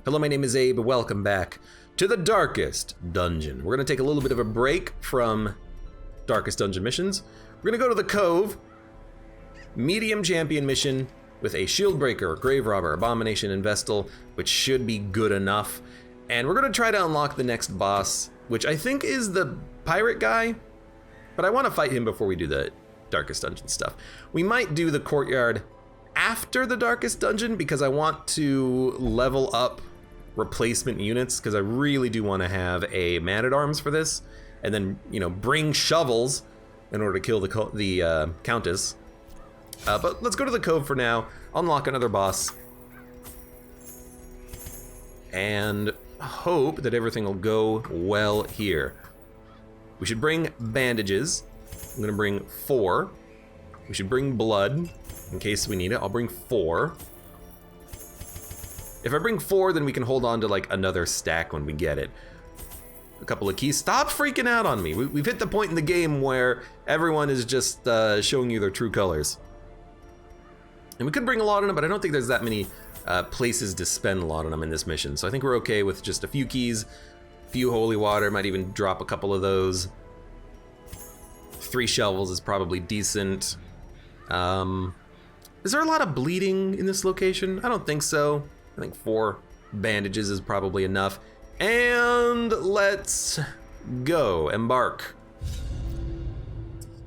Hello, my name is Abe. Welcome back to the Darkest Dungeon. We're gonna take a little bit of a break from Darkest Dungeon missions. We're gonna go to the Cove, medium champion mission with a shield breaker, grave robber, abomination, and vestal, which should be good enough. And we're gonna try to unlock the next boss, which I think is the pirate guy, but I wanna fight him before we do the Darkest Dungeon stuff. We might do the courtyard after the Darkest Dungeon because I want to level up replacement units because I really do want to have a man-at-arms for this, and then bring shovels in order to kill the Countess. But let's go to the Cove for now, unlock another boss, and hope that everything will go well here. We should bring bandages. I'm gonna bring 4. We should bring blood in case we need it. I'll bring 4. If I bring 4, then we can hold on to like another stack when we get it. A couple of keys. Stop freaking out on me. We've hit the point in the game where everyone is just showing you their true colors. And we could bring a lot of them, but I don't think there's that many places to spend a lot of them in this mission. So I think we're okay with just a few keys, a few holy water, might even drop a couple of those. 3 shovels is probably decent. Is there a lot of bleeding in this location? I don't think so. I think 4 bandages is probably enough. And let's go, embark.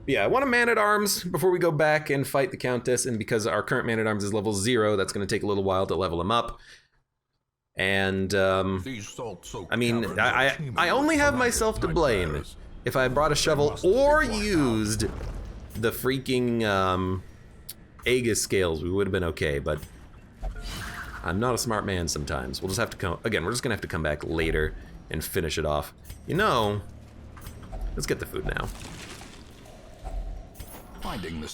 Yeah, I want a man-at-arms before we go back and fight the Countess, and because our current man-at-arms is level 0, that's gonna take a little while to level him up. And, I mean, I only have myself to blame. If I had brought a shovel or used the freaking, Aegis scales, we would have been okay, but I'm not a smart man sometimes. We'll just have to come, again, we're just gonna have to come back later and finish it off. Let's get the food now.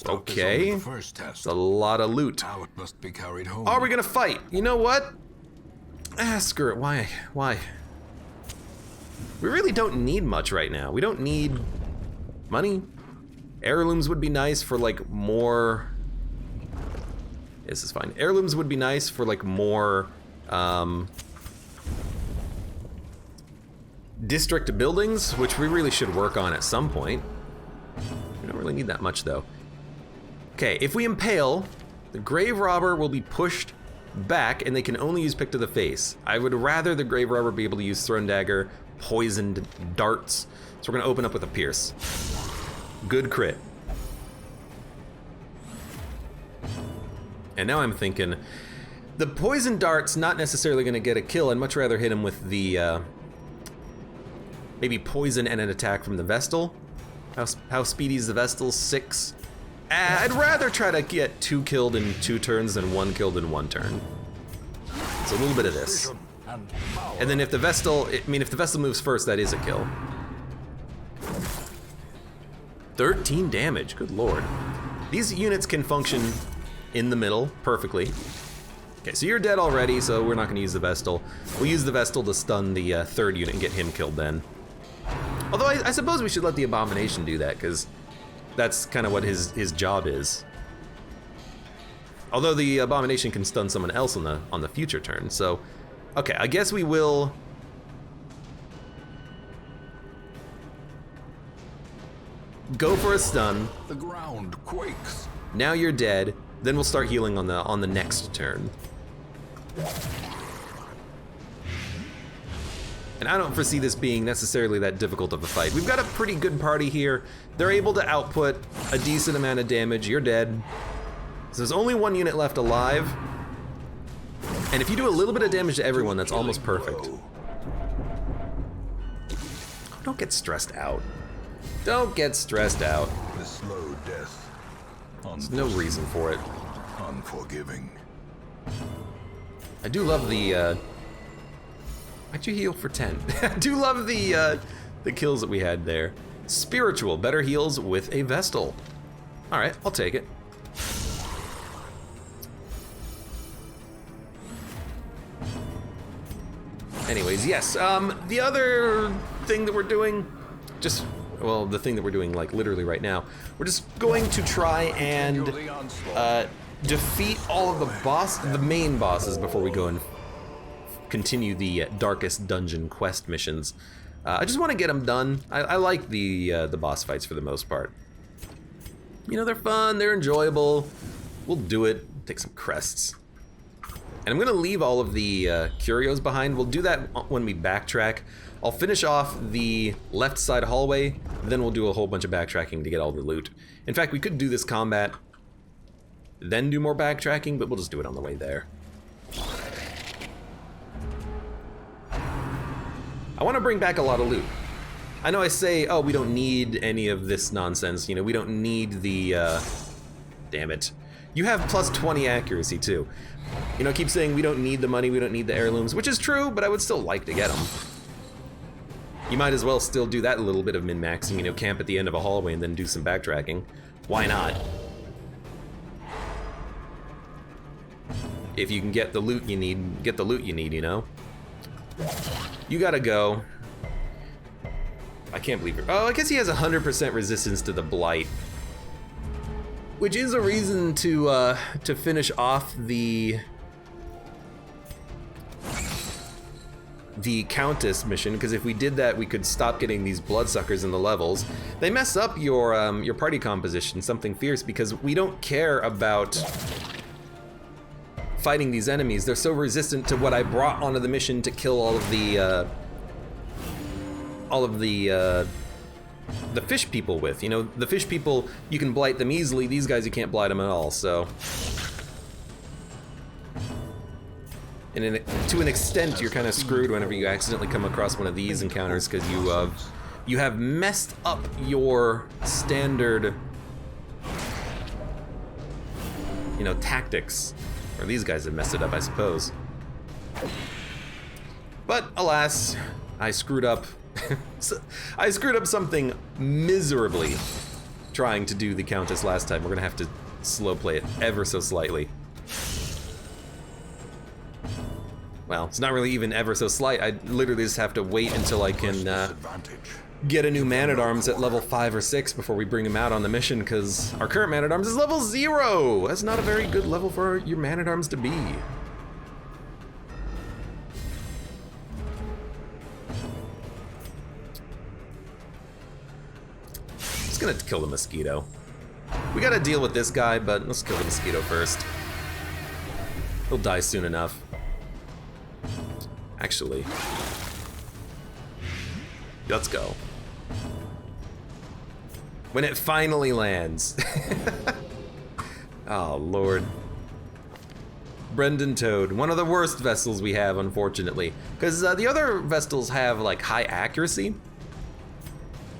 Okay, it's a lot of loot. Now it must be carried home. Are we gonna fight? You know what? Screw it, why? We really don't need much right now. We don't need money. Heirlooms would be nice for like more. This is fine. Heirlooms would be nice for like more district buildings, which we really should work on at some point. We don't really need that much though. Okay, if we impale, the grave robber will be pushed back and they can only use pick to the face. I would rather the grave robber be able to use thrown dagger, poisoned darts. So we're gonna open up with a pierce. Good crit. And now I'm thinking, the poison dart's not necessarily gonna get a kill. I'd much rather hit him with the, maybe poison and an attack from the Vestal. How speedy is the Vestal? 6. I'd rather try to get 2 killed in 2 turns than 1 killed in 1 turn. So a little bit of this. And then if the Vestal, if the Vestal moves first, that is a kill. 13 damage, good lord. These units can function in the middle perfectly. Okay, so you're dead already, so we're not gonna use the Vestal. We'll use the Vestal to stun the 3rd unit and get him killed then. Although I suppose we should let the Abomination do that, because that's kind of what his job is. Although the Abomination can stun someone else on the future turn, so okay, I guess we will. Go for a stun. The ground quakes. Now you're dead. Then we'll start healing on the next turn. And I don't foresee this being necessarily that difficult of a fight. We've got a pretty good party here. They're able to output a decent amount of damage. You're dead. So there's only 1 unit left alive. And if you do a little bit of damage to everyone, that's almost perfect. Don't get stressed out. Don't get stressed out. The slow death. There's no reason for it. Unforgiving. I do love the, why'd you heal for 10? I do love the kills that we had there. Spiritual, better heals with a Vestal. All right, I'll take it. Anyways, yes, the other thing that we're doing, the thing that we're doing like literally right now, we're just going to try and defeat all of the main bosses before we go and continue the Darkest Dungeon quest missions. I just want to get them done. I like the boss fights for the most part. You know, they're fun, they're enjoyable. We'll do it. Take some crests. And I'm gonna leave all of the curios behind. We'll do that when we backtrack. I'll finish off the left side hallway, then we'll do a whole bunch of backtracking to get all the loot. In fact, we could do this combat, then do more backtracking, but we'll just do it on the way there. I want to bring back a lot of loot. I know I say, oh, we don't need any of this nonsense. You know, we don't need the, damn it. You have plus 20 accuracy, too. You know, keep saying we don't need the money, we don't need the heirlooms, which is true, but I would still like to get them. You might as well still do that little bit of min-maxing, you know, camp at the end of a hallway and then do some backtracking. Why not? If you can get the loot you need, get the loot you need, you know? You gotta go. I can't believe it. Oh, I guess he has 100% resistance to the blight. Which is a reason to finish off the Countess mission, because if we did that, we could stop getting these bloodsuckers in the levels. They mess up your party composition, something fierce, because we don't care about fighting these enemies. They're so resistant to what I brought onto the mission to kill all of the fish people with. You know, the fish people, you can blight them easily. These guys, you can't blight them at all, so. And to an extent, you're kind of screwed whenever you accidentally come across one of these encounters, because you have messed up your standard, you know, tactics. Or these guys have messed it up, I suppose. But alas, I screwed up. I screwed up something miserably trying to do the Countess last time. We're gonna have to slow play it ever so slightly. Well, it's not really even ever so slight. I literally just have to wait until I can get a new man-at-arms at level 5 or 6 before we bring him out on the mission, because our current man-at-arms is level 0! That's not a very good level for your man-at-arms to be. Just gonna kill the mosquito. We gotta deal with this guy, but let's kill the mosquito first. He'll die soon enough. Actually, let's go. When it finally lands. Oh, Lord. Brendan Toad, one of the worst vessels we have, unfortunately. Because the other vestals have, like, high accuracy.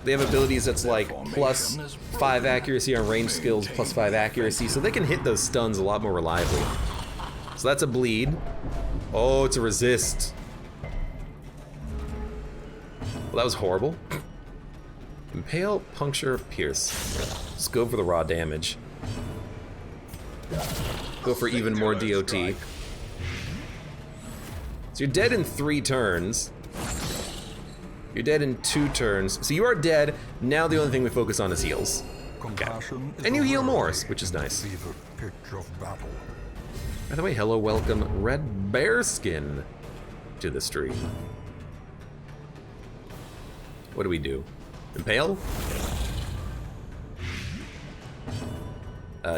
They have abilities that's like plus 5 accuracy on range skills, plus 5 accuracy, so they can hit those stuns a lot more reliably. So that's a bleed. Oh, it's a resist. Well, that was horrible. Impale, puncture, pierce. Just go for the raw damage. Go for even more DOT. So you're dead in 3 turns. You're dead in 2 turns. So you are dead. Now the only thing we focus on is heals. Okay. And you heal more, which is nice. By the way, hello, welcome, Red Bearskin, to the stream. What do we do? Impale?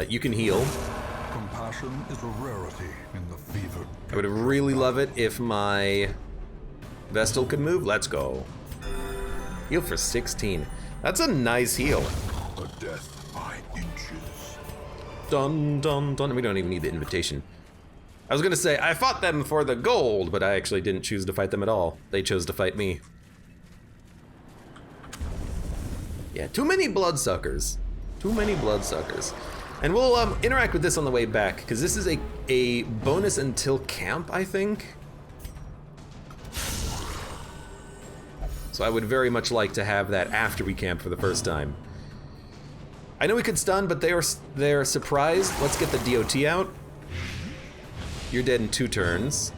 You can heal. Compassion is a rarity in the fever. I would really love it if my Vestal could move. Let's go. Heal for 16. That's a nice heal. A death by inches. Dun dun dun. We don't even need the invitation. I was gonna say, I fought them for the gold, but I actually didn't choose to fight them at all. They chose to fight me. Yeah, too many bloodsuckers. Too many bloodsuckers. And we'll interact with this on the way back, because this is a bonus until camp, I think. So I would very much like to have that after we camp for the first time. I know we could stun, but they're surprised. Let's get the DOT out. You're dead in 2 turns.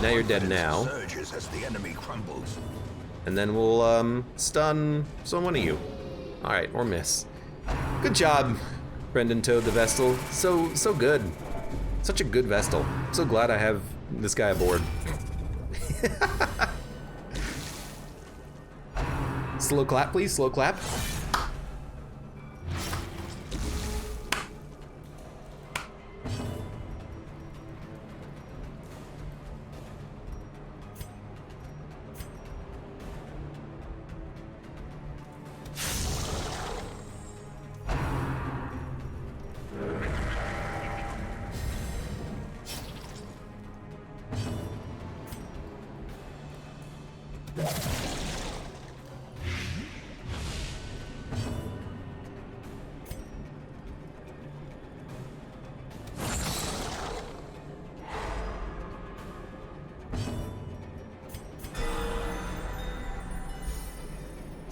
Now you're dead now. Surges as the enemy crumbles. And then we'll stun one of you. All right, or miss. Good job, Brendan Toad the Vestal. So good. Such a good Vestal. I'm so glad I have this guy aboard. Slow clap, please. Slow clap.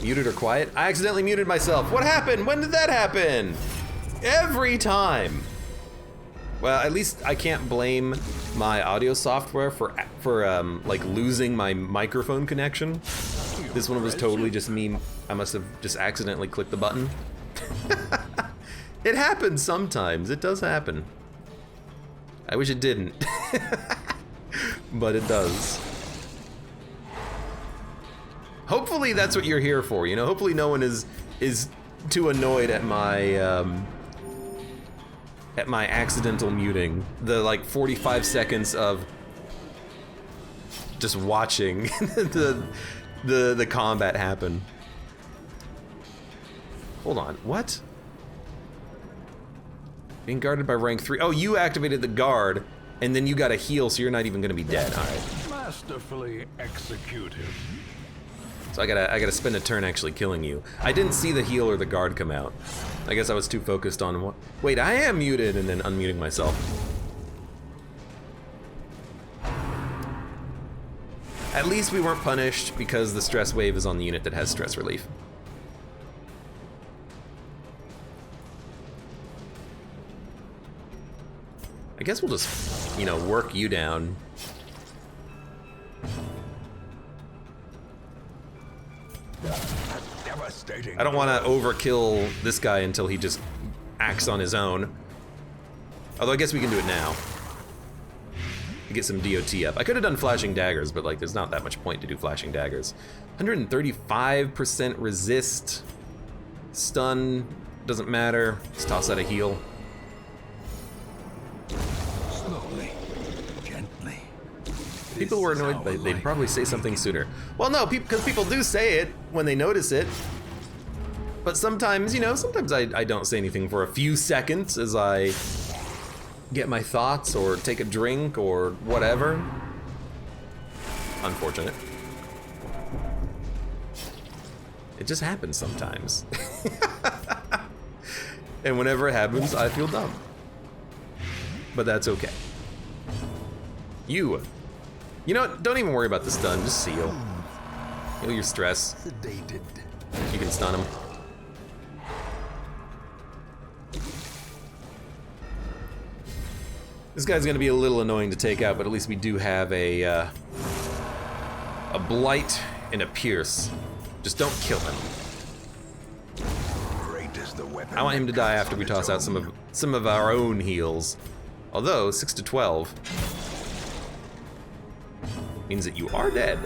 Muted or quiet? I accidentally muted myself. What happened? When did that happen? Every time. Well, at least I can't blame my audio software for like losing my microphone connection. This one was totally just me. I must have just accidentally clicked the button. It happens sometimes. It does happen. I wish it didn't. But it does. Hopefully that's what you're here for, you know? Hopefully no one is too annoyed at my accidental muting. The like 45 seconds of just watching the combat happen. Hold on, what? Being guarded by rank 3. Oh, you activated the guard, and then you got a heal, so you're not even gonna be dead. Alright. Masterfully executed. So I gotta spend a turn actually killing you. I didn't see the heal or the guard come out. I guess I was too focused on what. Wait, I am muted, and then unmuting myself. At least we weren't punished because the stress wave is on the unit that has stress relief. I guess we'll just, you know, work you down. I don't want to overkill this guy until he just acts on his own. Although I guess we can do it now. Get some DOT up. I could have done flashing daggers, but like there's not that much point to do flashing daggers. 135% resist. Stun. Doesn't matter. Let's toss out a heal. Slowly, gently. People were annoyed, but they'd probably say something sooner. Well, no, because people do say it when they notice it. But sometimes, you know, sometimes I don't say anything for a few seconds as I get my thoughts or take a drink or whatever. Unfortunate. It just happens sometimes. And whenever it happens, I feel dumb. But that's okay. You know what? Don't even worry about the stun. Just seal. Heal your stress. Sedated. You can stun him. This guy's gonna be a little annoying to take out, but at least we do have a blight and a pierce. Just don't kill him. Great is the weapon. I want him to die after we toss out some of our own heals. Although 6 to 12 means that you are dead.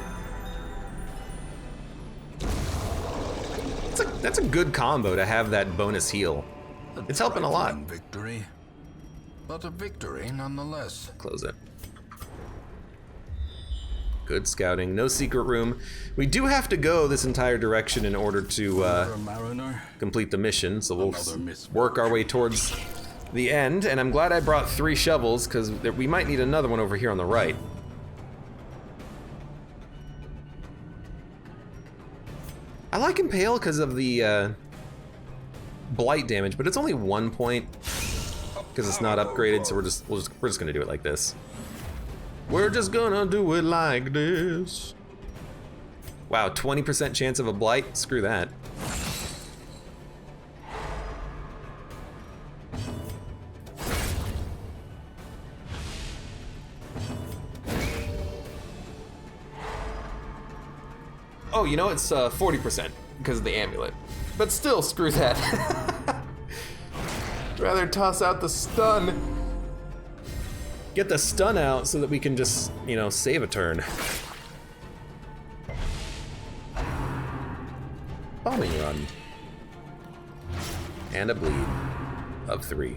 That's a good combo to have that bonus heal. It's helping a lot. Victory, but a victory nonetheless. Close it. Good scouting. No secret room. We do have to go this entire direction in order to complete the mission, so we'll work our way towards the end. And I'm glad I brought 3 shovels, because we might need another one over here on the right. I like Impale because of the blight damage, but it's only 1 point because it's not upgraded. So we're just gonna do it like this. We're just gonna do it like this. Wow, 20% chance of a blight. Screw that. Oh, you know, it's 40% because of the amulet. But still, screw that. I'd rather toss out the stun. Get the stun out so that we can just, you know, save a turn. bombing run. And a bleed of 3.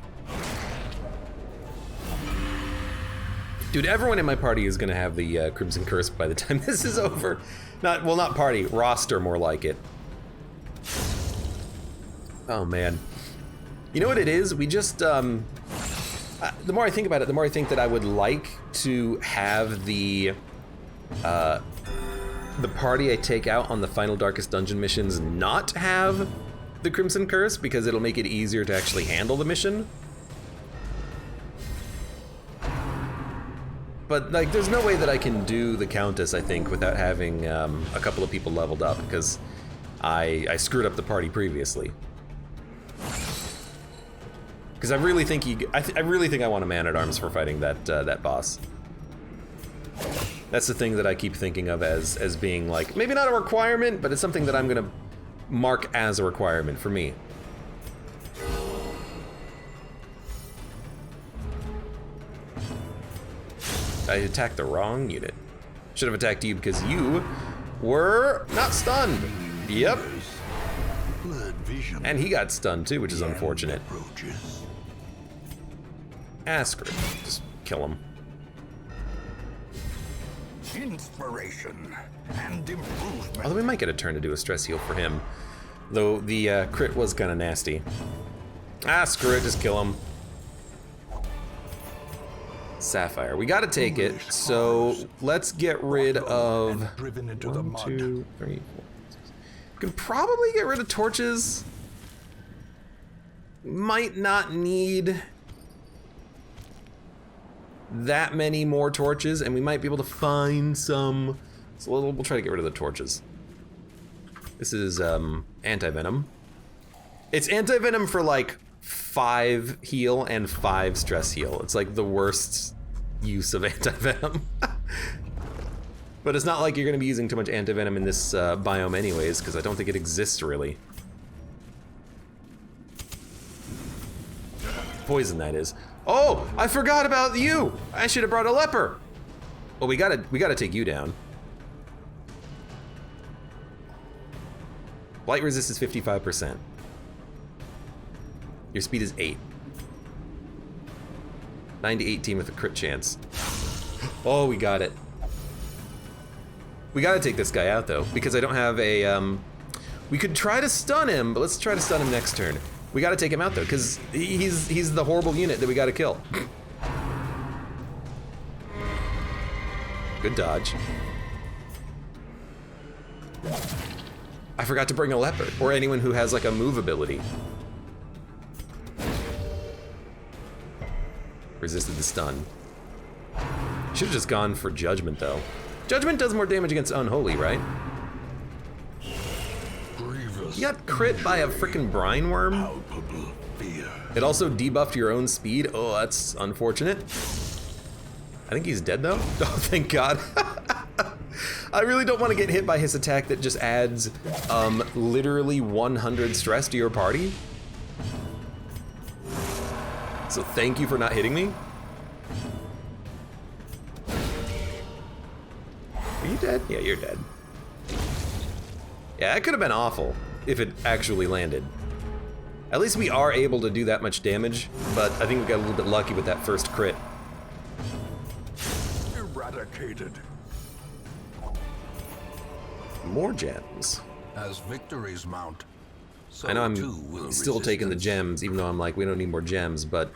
Dude, everyone in my party is gonna have the Crimson Curse by the time this is over. Not party, roster more like it. Oh man. You know what it is? We just, the more I think about it, the more I think that I would like to have the party I take out on the final Darkest Dungeon missions not have the Crimson Curse, because it'll make it easier to actually handle the mission. But like, there's no way that I can do the Countess, I think, without having a couple of people leveled up, because I screwed up the party previously. Because I really think I really think I want a man-at-arms for fighting that boss. That's the thing that I keep thinking of as being like, maybe not a requirement, but it's something that I'm gonna mark as a requirement for me. I attacked the wrong unit. Should have attacked you because you were not stunned. Yep. And he got stunned too, which is unfortunate. Asker, just kill him. Inspiration and improvement. Although we might get a turn to do a stress heal for him. Though the crit was kind of nasty. Ah, screw it, just kill him. Sapphire, we gotta take it, so let's get rid of 1, 2, 3, 4, 6. We can probably get rid of torches. Might not need that many more torches, and we might be able to find some. So we'll try to get rid of the torches. This is anti-venom. It's anti-venom for like 5 heal and 5 stress heal. It's like the worst use of anti-venom. But it's not like you're gonna be using too much anti-venom in this biome anyways, because I don't think it exists really. Poison, that is. Oh, I forgot about you! I should have brought a leper! Well, we gotta take you down. Blight resist is 55%. Your speed is 8. 9 to 18 with a crit chance. Oh, we got it. We gotta take this guy out though, because I don't have a, we could try to stun him, but let's try to stun him next turn. We gotta take him out though, because he's the horrible unit that we gotta kill. Good dodge. I forgot to bring a leopard, or anyone who has like a move ability. Resisted the stun. Should've just gone for Judgment though. Judgment does more damage against Unholy, right? You got crit by a frickin' brine worm? It also debuffed your own speed? Oh, that's unfortunate. I think he's dead though? Oh, thank God. I really don't want to get hit by his attack that just adds literally 100 stress to your party. So thank you for not hitting me. Are you dead? Yeah, you're dead. Yeah, that could have been awful if it actually landed. At least we are able to do that much damage, but I think we got a little bit lucky with that first crit. Eradicated. More gems. As victories mount, so I know I'm too will still taking the resistance. gems, even though I'm like, we don't need more gems, but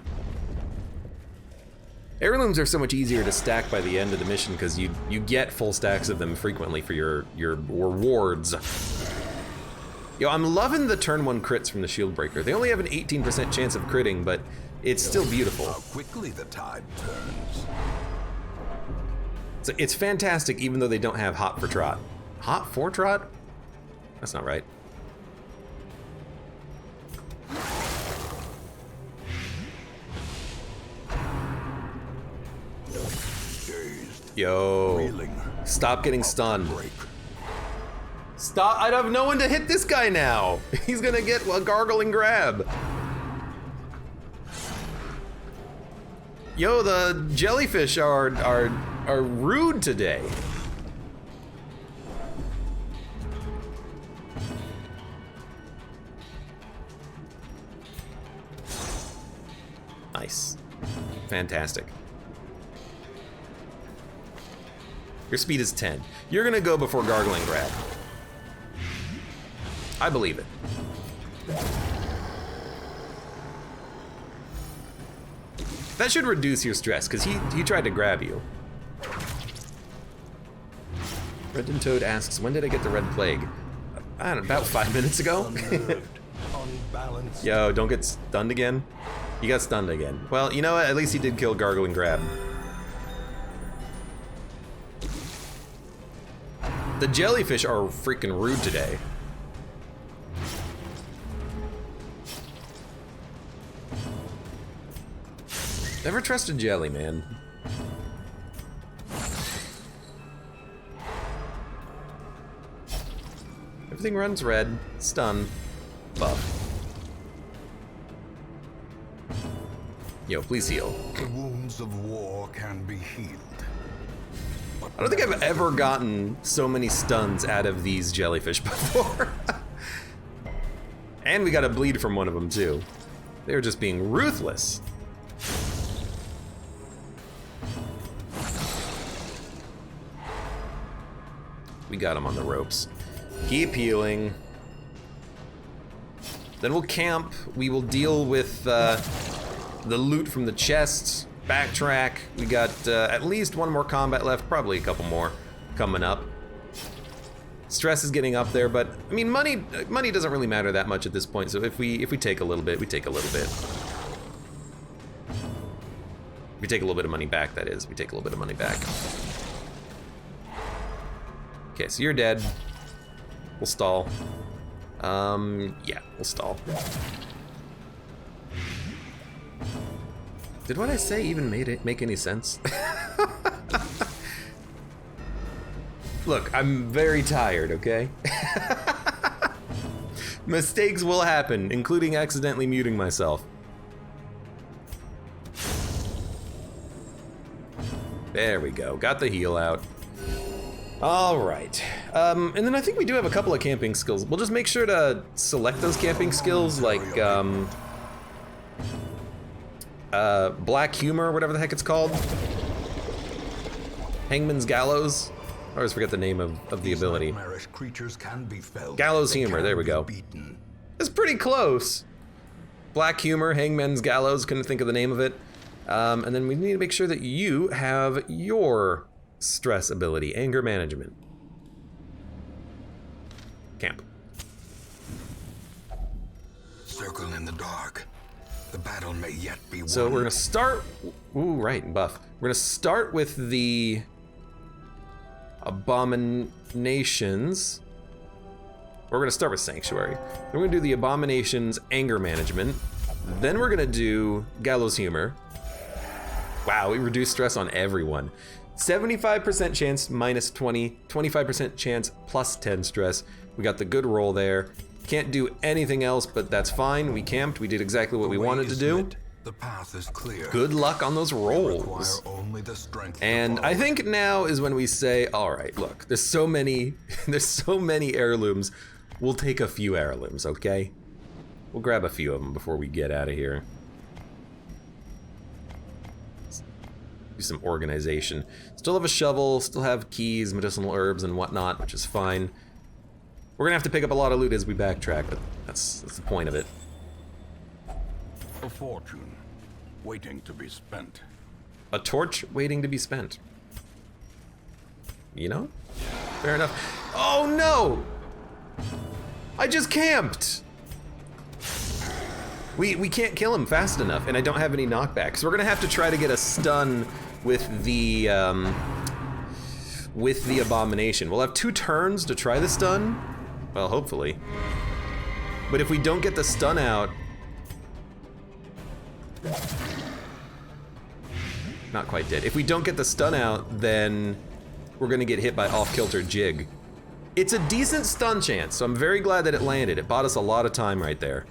heirlooms are so much easier to stack by the end of the mission because you get full stacks of them frequently for your rewards. Yo, I'm loving the turn 1 crits from the shield breaker. They only have an 18% chance of critting, but it's still beautiful. How quickly the tide turns. So it's fantastic, even though they don't have hot for trot. Hot for trot? That's not right. Yo, stop getting stunned. Stop, I have no one to hit this guy now. He's gonna get a gargling grab. Yo, the jellyfish are rude today. Nice. Fantastic. Your speed is 10. You're gonna go before Gargling Grab. I believe it. That should reduce your stress, because he tried to grab you. Redden Toad asks, when did I get the Red Plague? I don't know, about 5 minutes ago? Yo, don't get stunned again. You got stunned again. Well, you know what? At least he did kill Gargling Grab. The jellyfish are freaking rude today. Never trust a jelly, man. Everything runs red, stun, buff. Yo, please heal. The wounds of war can be healed. I don't think I've ever gotten so many stuns out of these jellyfish before. And we got a bleed from one of them too. They were just being ruthless. We got him on the ropes. Keep healing. Then we'll camp. We will deal with the loot from the chests. Backtrack. We got at least one more combat left, probably a couple more coming up. Stress is getting up there, but I mean, money doesn't really matter that much at this point. So if we take a little bit, we take a little bit. We take a little bit of money back. That is, we take a little bit of money back. Okay, so you're dead. We'll stall. Yeah, we'll stall. Did what I say even make any sense? Look, I'm very tired, okay? Mistakes will happen, including accidentally muting myself. There we go, got the heal out. All right, and then I think we do have a couple of camping skills. We'll just make sure to select those camping skills, like Black Humor, whatever the heck it's called. Hangman's Gallows. I always forget the name of the ability. Creatures can be felled. Gallows Humor, there we go. It's pretty close. Black Humor, Hangman's Gallows, couldn't think of the name of it. And then we need to make sure that you have your stress ability, anger management. Camp. Circle in the dark. The battle may yet be won. So we're gonna start, ooh, right, buff. We're gonna start with the Abominations. We're gonna start with Sanctuary. Then we're gonna do the Abominations anger management. Then we're gonna do Gallows Humor. Wow, we reduced stress on everyone. 75% chance minus 20, 25% chance plus 10 stress. We got the good roll there. Can't do anything else, but that's fine. We camped, we did exactly what we wanted to do. The path is clear. Good luck on those rolls. Only the strength And I think now is when we say, all right, look, there's so many heirlooms. We'll take a few heirlooms, okay? We'll grab a few of them before we get out of here. Do some organization. Still have a shovel, still have keys, medicinal herbs, and whatnot, which is fine. We're gonna have to pick up a lot of loot as we backtrack, but that's the point of it. A fortune waiting to be spent. A torch waiting to be spent. You know? Fair enough. Oh no! I just camped! We can't kill him fast enough, and I don't have any knockback, so we're gonna have to try to get a stun with the Abomination. We'll have 2 turns to try the stun. Well, hopefully. But if we don't get the stun out... Not quite dead. If we don't get the stun out, then we're gonna get hit by off-kilter Jig. It's a decent stun chance, so I'm very glad that it landed. It bought us a lot of time right there.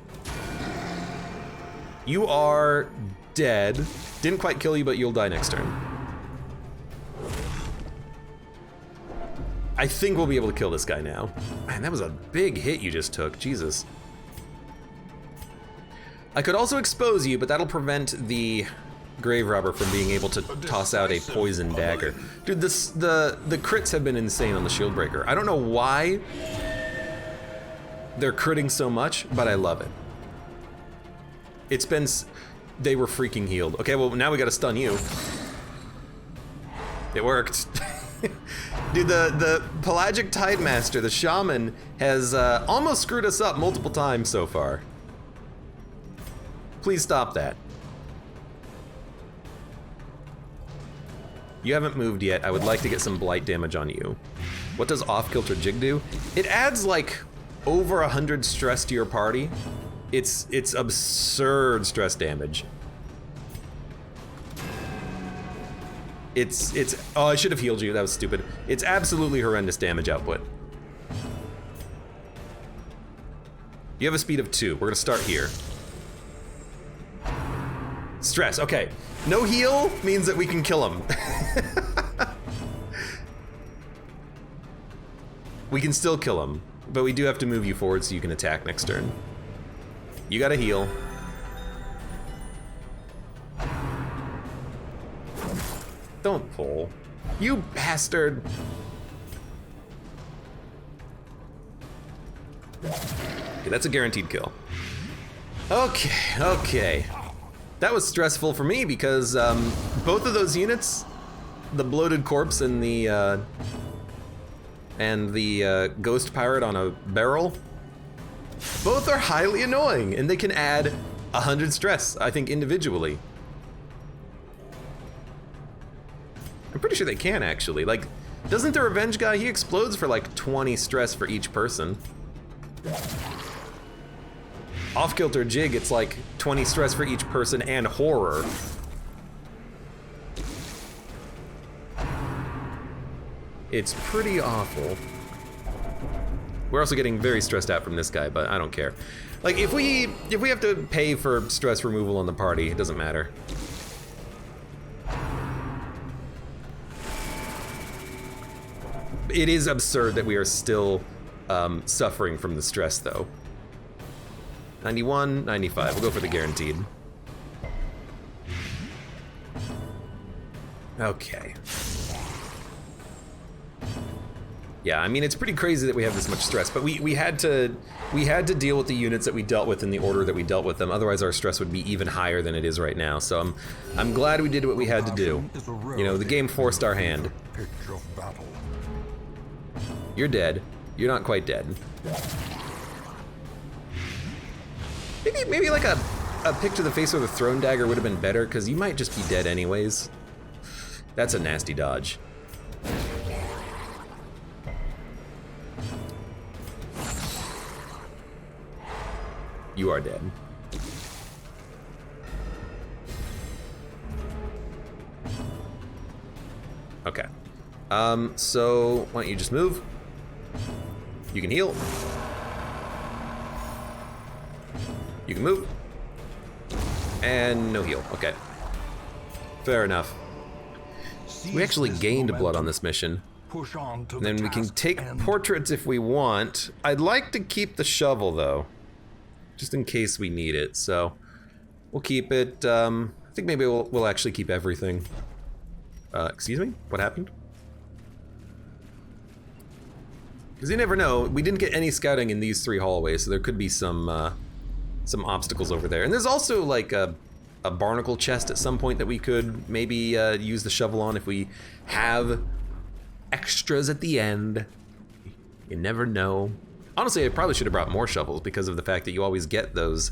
You are dead. Didn't quite kill you, but you'll die next turn. I think we'll be able to kill this guy now. Man, that was a big hit you just took, Jesus. I could also expose you, but that'll prevent the grave robber from being able to toss out a poison dagger. Dude, the crits have been insane on the shield breaker. I don't know why they're critting so much, but I love it. It's been, they were freaking healed. Okay, well now we gotta stun you. It worked. Dude, the Pelagic Tidemaster, the Shaman, has almost screwed us up multiple times so far. Please stop that. You haven't moved yet. I would like to get some blight damage on you. What does Off-Kilter Jig do? It adds like over 100 stress to your party. It's absurd stress damage. Oh, I should have healed you. That was stupid. It's absolutely horrendous damage output. You have a speed of 2. We're gonna start here. Stress, okay. No heal means that we can kill him. We can still kill him, but we do have to move you forward so you can attack next turn. You gotta heal. Don't pull. You bastard! Okay, that's a guaranteed kill. Okay, okay. That was stressful for me because both of those units, the bloated corpse and the ghost pirate on a barrel, both are highly annoying, and they can add 100 stress, I think, individually. I'm pretty sure they can, actually. Like, doesn't the revenge guy, he explodes for like 20 stress for each person. Off-Kilter Jig, it's like 20 stress for each person and horror. It's pretty awful. We're also getting very stressed out from this guy, but I don't care. Like, if we have to pay for stress removal on the party, it doesn't matter. It is absurd that we are still suffering from the stress, though. 91, 95. We'll go for the guaranteed. Okay. Yeah, I mean, it's pretty crazy that we have this much stress, but we had to deal with the units that we dealt with in the order that we dealt with them. Otherwise, our stress would be even higher than it is right now. So I'm glad we did what we had to do. You know, the game forced our hand. You're dead. You're not quite dead. Maybe like a pick to the face with a thrown dagger would have been better, because you might just be dead anyways. That's a nasty dodge. You are dead. Okay. So why don't you just move? You can heal. You can move. And no heal. Okay. Fair enough. We actually gained blood on this mission. And then we can take portraits if we want. I'd like to keep the shovel though, just in case we need it. So we'll keep it. I think maybe we'll actually keep everything. Excuse me? What happened? Because you never know. We didn't get any scouting in these 3 hallways, so there could be some obstacles over there. And there's also like a barnacle chest at some point that we could maybe use the shovel on if we have extras at the end. You never know. Honestly, I probably should have brought more shovels because of the fact that you always get those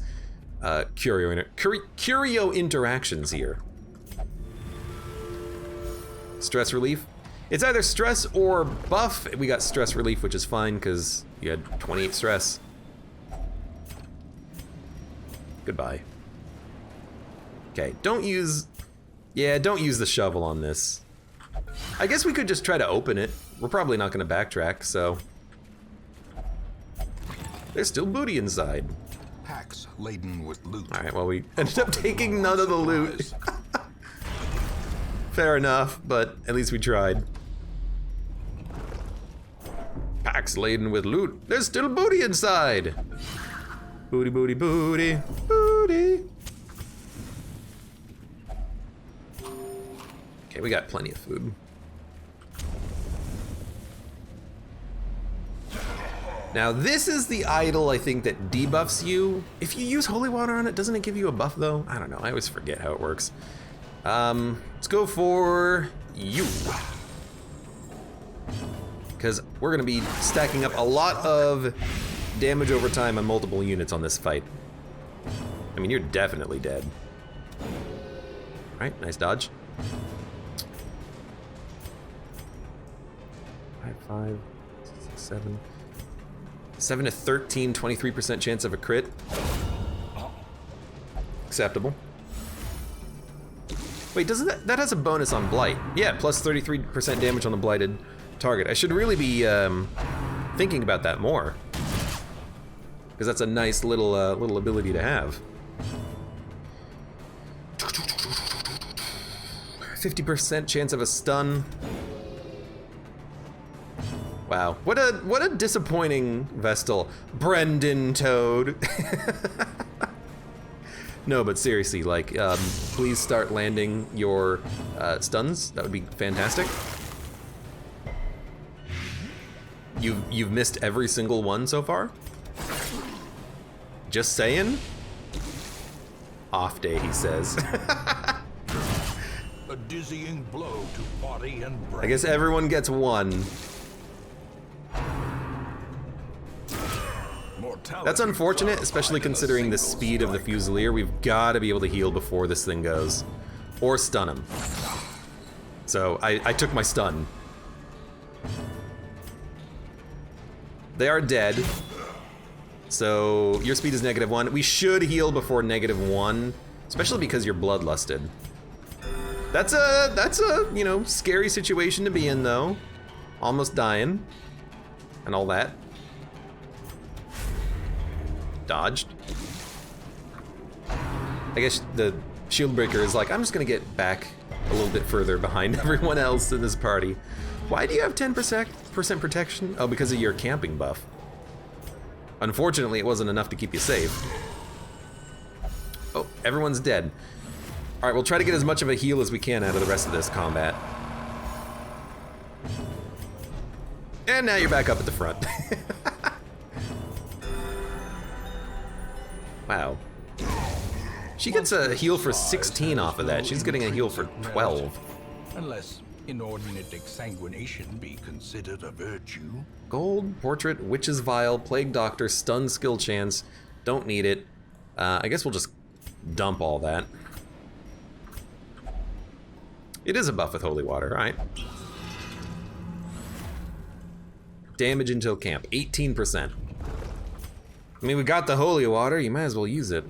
curio interactions here. Stress relief. It's either stress or buff. We got stress relief, which is fine because you had 28 stress. Goodbye. Okay, don't use the shovel on this. I guess we could just try to open it. We're probably not going to backtrack, so. There's still booty inside. Packs laden with loot. All right, well, we ended up taking none of the loot. Fair enough, but at least we tried. Packs laden with loot. There's still booty inside. Booty, booty, booty, booty. Okay, we got plenty of food. Now this is the idol, I think, that debuffs you. If you use holy water on it, doesn't it give you a buff though? I don't know, I always forget how it works. Let's go for you. Because we're gonna be stacking up a lot of damage over time on multiple units on this fight. I mean, you're definitely dead. All right, nice dodge. 5, 6, 7. 7 to 13, 23% chance of a crit. Acceptable. Wait, doesn't that has a bonus on blight? Yeah, plus 33% damage on the blighted target. I should really be thinking about that more, because that's a nice little little ability to have. 50% chance of a stun. Wow, what a disappointing Vestal. Brendan Toad. No, but seriously, like, please start landing your stuns. That would be fantastic. You've missed every single one so far? Just saying? Off day, he says. A dizzying blow to body and brain. I guess everyone gets one. That's unfortunate, especially considering the speed of the Fusilier. We've got to be able to heal before this thing goes. Or stun him. So I took my stun. They are dead. So your speed is -1. We should heal before -1, especially because you're bloodlusted. That's a, you know, scary situation to be in though. Almost dying. And all that. Dodged. I guess the shield breaker is like, I'm just gonna get back a little bit further behind everyone else in this party. Why do you have 10% protection? Oh, because of your camping buff. Unfortunately, it wasn't enough to keep you safe. Oh, everyone's dead. All right, we'll try to get as much of a heal as we can out of the rest of this combat. And now you're back up at the front. Wow. She gets a heal for 16 off of that. She's getting a heal for 12. Unless inordinate exsanguination be considered a virtue. Gold, portrait, witch's vial, plague doctor, stun skill chance. Don't need it. I guess we'll just dump all that. It is a buff with holy water, all right. Damage until camp, 18%. I mean, we got the holy water, you might as well use it.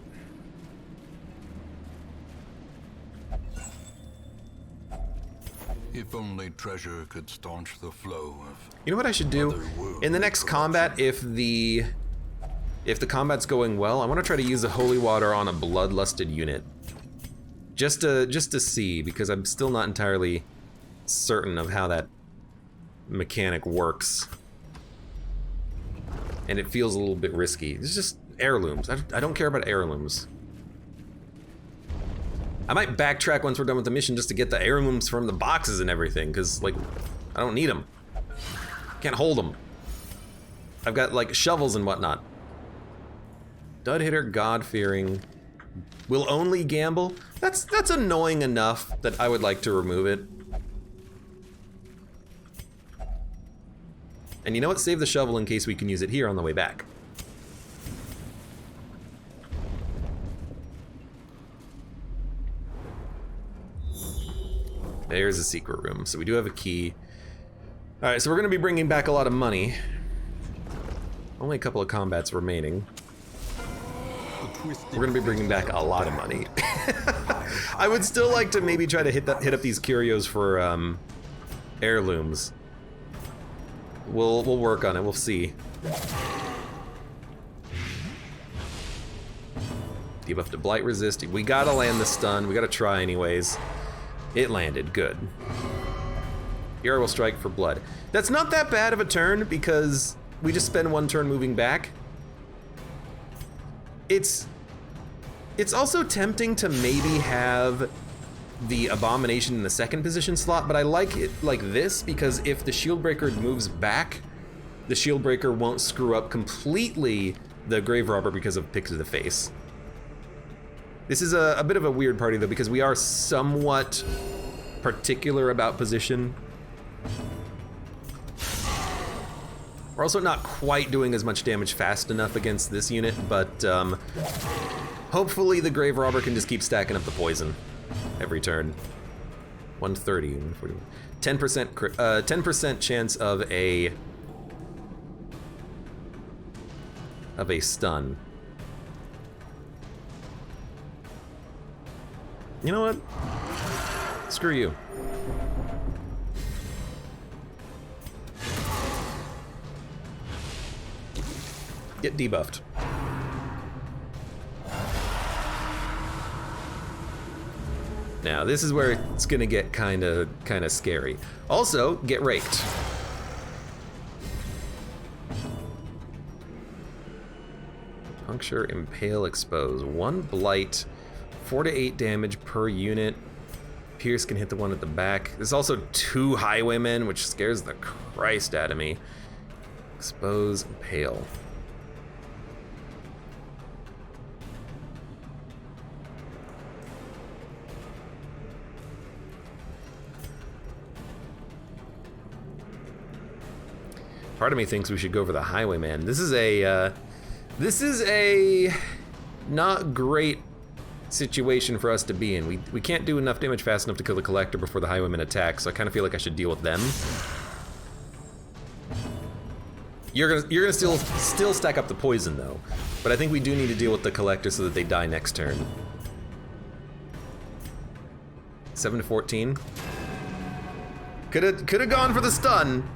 If only treasure could staunch the flow of... You know what I should do? In the next combat, if the combat's going well, I want to try to use the holy water on a bloodlusted unit. Just to see, because I'm still not entirely certain of how that mechanic works. And it feels a little bit risky. It's just heirlooms. I don't care about heirlooms. I might backtrack once we're done with the mission just to get the heirlooms from the boxes and everything, because, like, I don't need them. Can't hold them. I've got, like, shovels and whatnot. Dud hitter, God-fearing. Will only gamble? That's annoying enough that I would like to remove it. And you know what? Save the shovel in case we can use it here on the way back. There's a secret room, so we do have a key. All right, so we're gonna be bringing back a lot of money. Only a couple of combats remaining. We're gonna be bringing back a lot of money. I would still like to maybe try to hit up these curios for heirlooms. We'll work on it. We'll see. Debuff to blight resist. We gotta land the stun. We gotta try anyways. It landed. Good. Hero will strike for blood. That's not that bad of a turn because we just spend one turn moving back. It's also tempting to maybe have the Abomination in the second position slot, but I like it like this because if the Shield Breaker moves back, the Shield Breaker won't screw up completely the Grave Robber because of Pick to the Face. This is a bit of a weird party though, because we are somewhat particular about position. We're also not quite doing as much damage fast enough against this unit, but hopefully the Grave Robber can just keep stacking up the poison every turn. 130, 141. 10% chance of a stun. You know what? Screw you. Get debuffed. Now, this is where it's gonna get kinda scary. Also, get raked. Puncture, impale, expose. 1 blight, 4 to 8 damage per unit. Pierce can hit the one at the back. There's also 2 highwaymen, which scares the Christ out of me. Expose, impale. Part of me thinks we should go for the highwayman. This is a not great situation for us to be in. We can't do enough damage fast enough to kill the collector before the highwaymen attack, so I kind of feel like I should deal with them. You're gonna still stack up the poison though, but I think we do need to deal with the collector so that they die next turn. 7 to 14. Could have gone for the stun.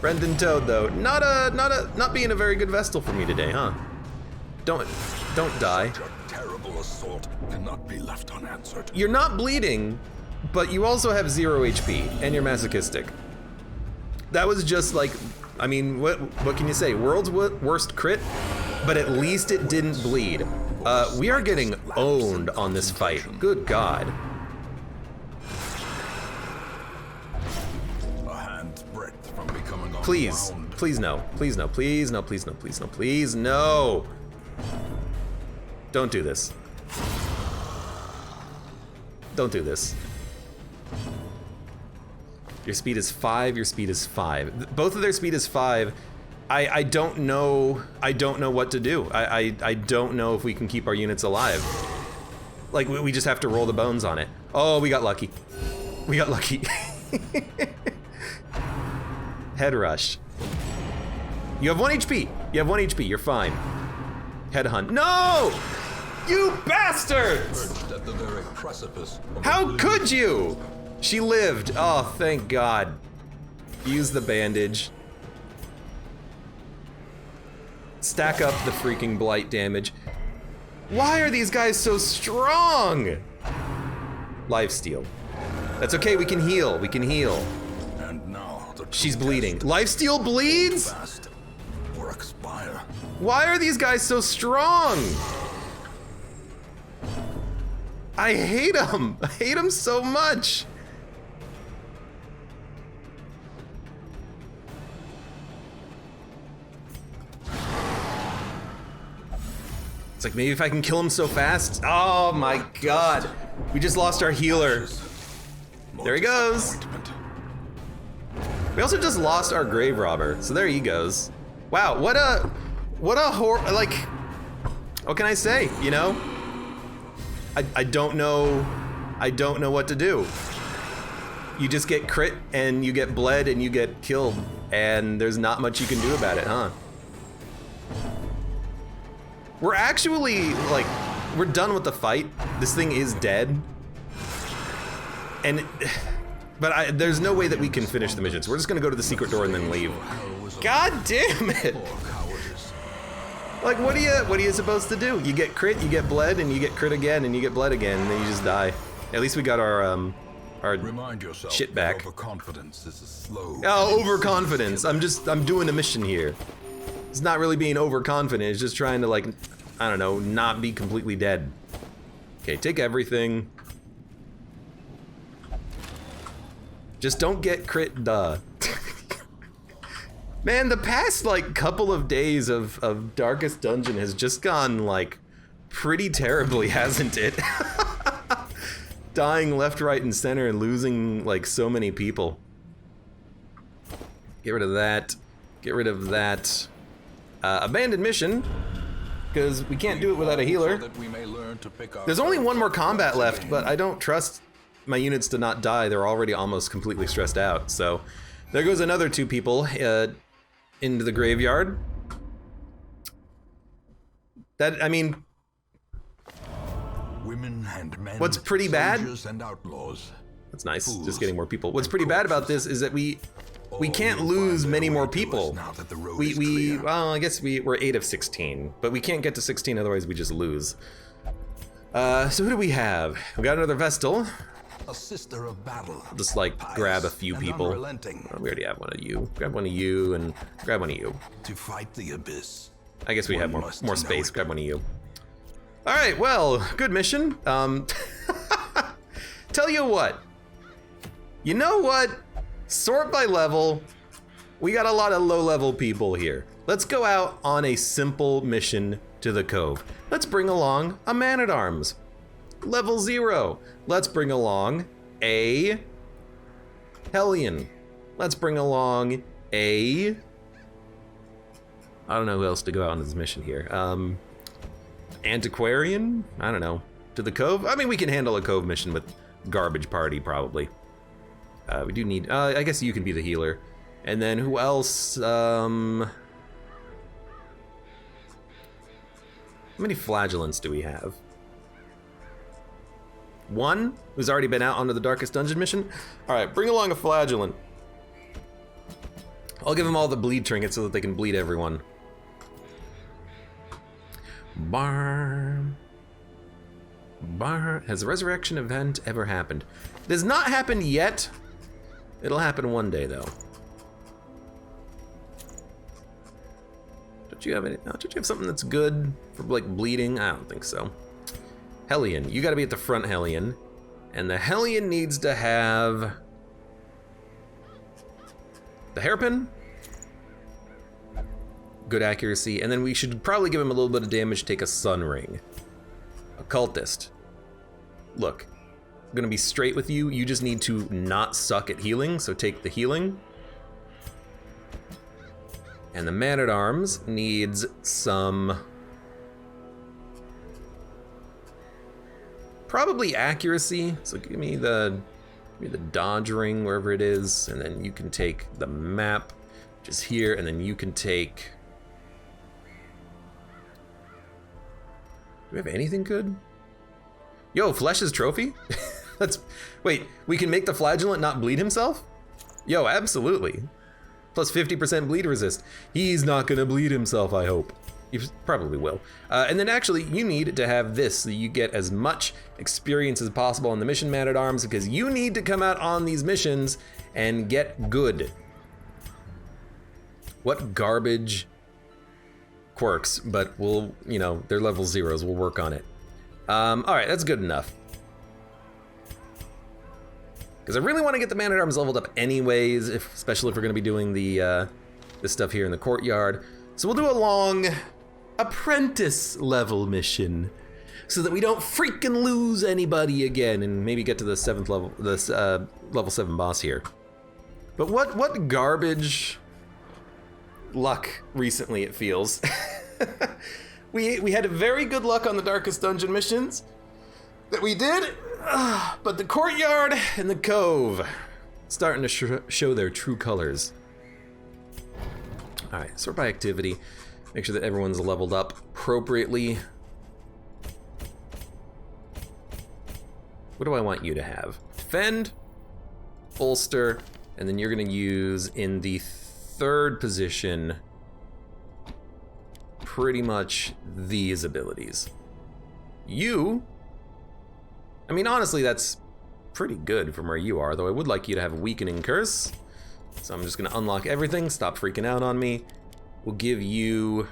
Brendan Toad though, not being a very good Vestal for me today, huh? Don't die. Such a terrible assault cannot be left unanswered. You're not bleeding, but you also have 0 HP and you're masochistic. That was just like, I mean, what can you say? World's worst crit, but at least it didn't bleed. We are getting owned on this fight. Good God. Please, please no, please no, please no, please no, please no, please no. Don't do this. Don't do this. Your speed is 5, your speed is 5. Both of their speed is 5. I don't know what to do. I don't know if we can keep our units alive. Like, we just have to roll the bones on it. Oh, we got lucky. We got lucky. Head rush. You have 1 HP. You have 1 HP. You're fine. Headhunt. No! You bastards! At the very precipice of How could you? She lived. Oh, thank God. Use the bandage. Stack up the freaking blight damage. Why are these guys so strong? Lifesteal. That's okay. We can heal. We can heal. And now She's bleeding. Lifesteal bleeds? fast or expire. Why are these guys so strong? I hate them. I hate them so much. It's like maybe if I can kill him so fast. Oh my God. We just lost our healer. There he goes. We also just lost our grave robber, so there he goes. Wow, what a like, what can I say, you know? I don't know what to do. You just get crit and you get bled and you get killed and there's not much you can do about it, huh? We're actually, like, we're done with the fight. This thing is dead. But there's no way that we can finish the missions. We're just gonna go to the secret door and then leave. God damn it! Like, what are you supposed to do? You get crit, you get bled, and you get crit again, and you get bled again, and then you just die. At least we got our Remind yourself shit back. that overconfidence is a slow. Oh, overconfidence. I'm doing a mission here. It's not really being overconfident. It's just trying to, like, I don't know, not be completely dead. Okay, take everything. Just don't get crit, duh. Man, the past like couple of days of Darkest Dungeon has just gone like pretty terribly, hasn't it? Dying left, right, and center and losing like so many people. Get rid of that. Get rid of that. Abandoned mission, because we can't do it without a healer. There's only one more combat left, but I don't trust my units to not die. They're already almost completely stressed out. So there goes another 2 people into the graveyard. That, I mean, Women and men, what's pretty bad? And outlaws. That's nice, just getting more people. What's pretty bad about this is that we can't lose many more people. Well, I guess we're 8 of 16, but we can't get to 16, otherwise we just lose. So who do we have? We got another Vestal. A sister of battle. I'll just like grab a few people. Oh, we already have one of you. Grab one of you and grab one of you. To fight the abyss. I guess we have more space. Grab one of you. All right, well, good mission. Tell you what. You know what? Sort by level. We got a lot of low-level people here. Let's go out on a simple mission to the Cove. Let's bring along a man-at-arms. Level 0. Let's bring along a Hellion. Let's bring along a... I don't know who else to go out on this mission here. Antiquarian? I don't know. To the Cove? I mean, we can handle a Cove mission with Garbage Party, probably. We do need... I guess you can be the healer. And then who else? How many flagellants do we have? 1? Who's already been out onto the Darkest Dungeon mission? Alright, bring along a flagellant. I'll give them all the bleed trinkets so that they can bleed everyone. Has the resurrection event ever happened? It has not happened yet. It'll happen one day, though. Don't you have any? Don't you have something that's good for like bleeding? I don't think so. Hellion, you got to be at the front, Hellion, and the Hellion needs to have the hairpin. Good accuracy, and then we should probably give him a little bit of damage, take a sun ring. Occultist. Look, I'm gonna be straight with you. You just need to not suck at healing, so take the healing. And the man-at-arms needs some... probably accuracy, so give me the dodge ring wherever it is, and then you can take the map, which is here, and then you can take... Do we have anything good? Yo, Flesh's trophy? Wait, we can make the flagellant not bleed himself? Yo, absolutely. Plus 50% bleed resist. He's not gonna bleed himself, I hope. You probably will. And then actually, you need to have this so you get as much experience as possible on the mission man-at-arms, because you need to come out on these missions and get good. What garbage quirks, but we'll, you know, they're level 0s, we'll work on it. All right, that's good enough. Because I really want to get the man-at-arms leveled up anyways, especially if we're going to be doing the this stuff here in the courtyard. So we'll do a long apprentice level mission, so that we don't freaking lose anybody again, and maybe get to the 7th level, this level 7 boss here. But what garbage luck recently it feels. We had very good luck on the Darkest Dungeon missions that we did, but the courtyard and the cove starting to show their true colors. All right, sort by activity. Make sure that everyone's leveled up appropriately. What do I want you to have? Defend, bolster, and then you're gonna use in the 3rd position pretty much these abilities. You, I mean, honestly, that's pretty good from where you are, though I would like you to have a weakening curse. So I'm just gonna unlock everything, stop freaking out on me. We'll give you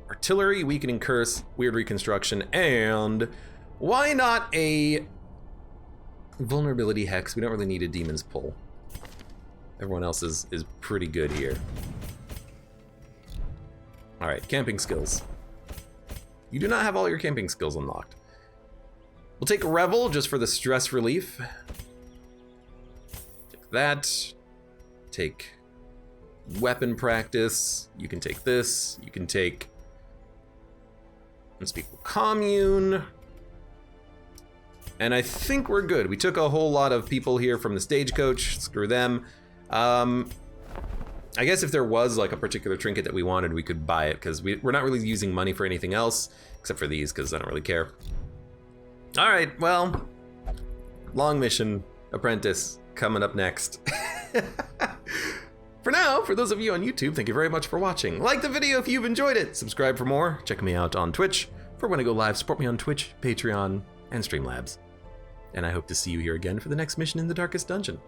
artillery, weakening curse, weird reconstruction, and why not a Vulnerability Hex. We don't really need a Demon's Pull. Everyone else is pretty good here. Alright, camping skills. You do not have all your camping skills unlocked. We'll take Revel just for the stress relief. Take that. Take weapon practice. You can take this. You can take Unspeakable Commune. And I think we're good. We took a whole lot of people here from the stagecoach. Screw them. I guess if there was like a particular trinket that we wanted, we could buy it, because we're not really using money for anything else, except for these, because I don't really care. All right, well, long mission, apprentice, coming up next. For now, for those of you on YouTube, thank you very much for watching. Like the video if you've enjoyed it. Subscribe for more. Check me out on Twitch for when I go live. Support me on Twitch, Patreon, and Streamlabs. And I hope to see you here again for the next mission in the Darkest Dungeon.